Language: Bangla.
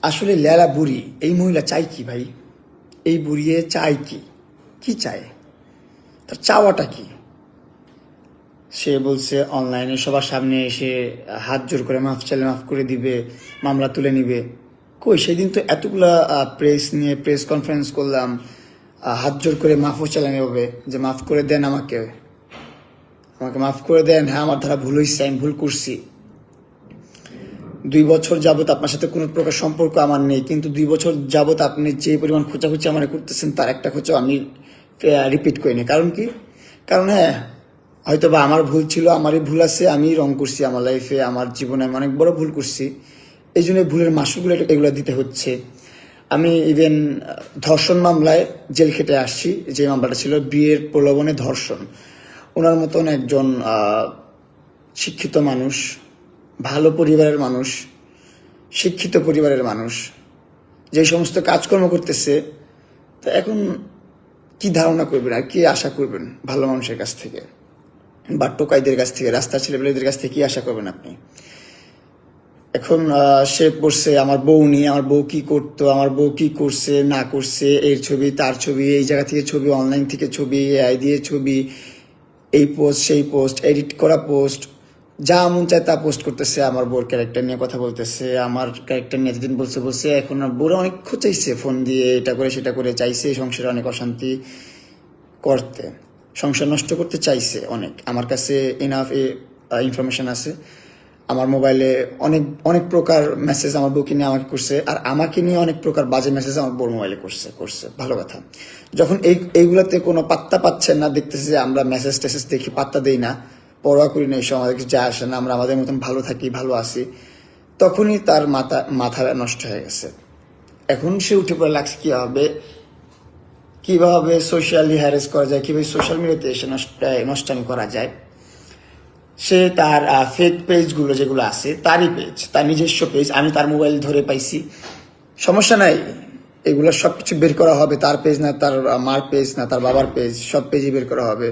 আসলে লেলা বুড়ি এই মহিলা চাই কি ভাই? এই বুড়িয়ে চাই কি? কি চায়? তার চাওয়াটা কি? সে বলছে অনলাইনে সবার সামনে এসে হাত জোর করে মাফ চাইলে মাফ করে দিবে, মামলা তুলে নিবে। কই সেদিন তো এতগুলা প্রেস নিয়ে প্রেস কনফারেন্স করলাম, হাত জোর করে মাফও চাইলাম এভাবে যে মাফ করে দেন, আমাকে আমাকে মাফ করে দেন, হ্যাঁ আমার দ্বারা ভুল হয়েছে, আমি ভুল করছি। 2 বছর যাবত আপনার সাথে কোনো প্রকার সম্পর্ক আমার নেই, কিন্তু 2 বছর যাবত আপনি যে পরিমাণ খোঁচাখুচি আমার করতেছেন তার একটা খোঁচাও আমি রিপিট করিনি। কারণ কি? কারণ হ্যাঁ, হয়তো বা আমার ভুল ছিল, আমারই ভুল আছে, আমি রং করছি আমার লাইফে, আমার জীবনে আমি অনেক বড় ভুল করছি। এই জন্য ভুলের মাসুলগুলো এগুলো দিতে হচ্ছে। আমি ইভেন ধর্ষণ মামলায় জেল খেটে আসছি, যে মামলাটা ছিল বিয়ের প্রলোভনে ধর্ষণ। ওনার মতন একজন শিক্ষিত মানুষ, ভালো পরিবারের মানুষ, শিক্ষিত পরিবারের মানুষ যে সমস্ত কাজকর্ম করতেছে, তা এখন কি ধারণা করবেন আর কি আশা করবেন ভালো মানুষের কাছ থেকে বা টোকাইদের কাছ থেকে, রাস্তার ছেলেপেলেদের কাছ থেকে কি আশা করবেন আপনি? এখন সে পড়ছে আমার বউ নিয়ে, আমার বউ কি করতো, আমার বউ কি করছে না করছে, এর ছবি তার ছবি, এই জায়গা থেকে ছবি, অনলাইন থেকে ছবি, এআই দিয়ে ছবি, এই পোস্ট সেই পোস্ট, এডিট করা পোস্ট, যা মন চায় তা পোস্ট করতেছে। আমার বউর ক্যারেক্টার নিয়ে কথা বলতেছে, আমার ক্যারেক্টার নিয়ে এতদিন বলছে বলছে, এখন বউরা অনেক খোঁচাইছে ফোন দিয়ে, এটা করে সেটা করে, চাইছে সংসারে অনেক অশান্তি করতে, সংসার নষ্ট করতে চাইছে অনেক। আমার কাছে এনাফ ইনফরমেশন আছে, আমার মোবাইলে অনেক অনেক প্রকার মেসেজ আমার বউকে নিয়ে আমাকে করছে, আর আমাকে নিয়ে অনেক প্রকার বাজে মেসেজ আমার বউর মোবাইলে করছে। ভালো কথা, যখন এইগুলাতে কোনো পাত্তা পাচ্ছেন না, দেখতেছে যে আমরা মেসেজ টেসেজ দেখি, পাত্তা দেই না, পরোয়া করি না, এসব আমাদের কিছু যায় আসে না, আমরা আমাদের মতন ভালো থাকি, ভালো আছি, তখনই তার মাথা নষ্ট হয়ে গেছে। এখন সে উঠে পড়ে লাগছে কিভাবে সোশ্যালি হ্যারেস করা যায়, কিভাবে সোশ্যাল মিডিয়াতে এসে নষ্টামি করা যায়। সে তার ফেক পেজগুলো যেগুলো আছে, তারই পেজ, তার নিজস্ব পেজ, আমি তার মোবাইল ধরে পাইছি, সমস্যা নাই, এগুলো সবকিছু বের করা হবে। তার পেজ না, তার মার পেজ না, তার বাবার পেজ, সব পেজই বের করা হবে।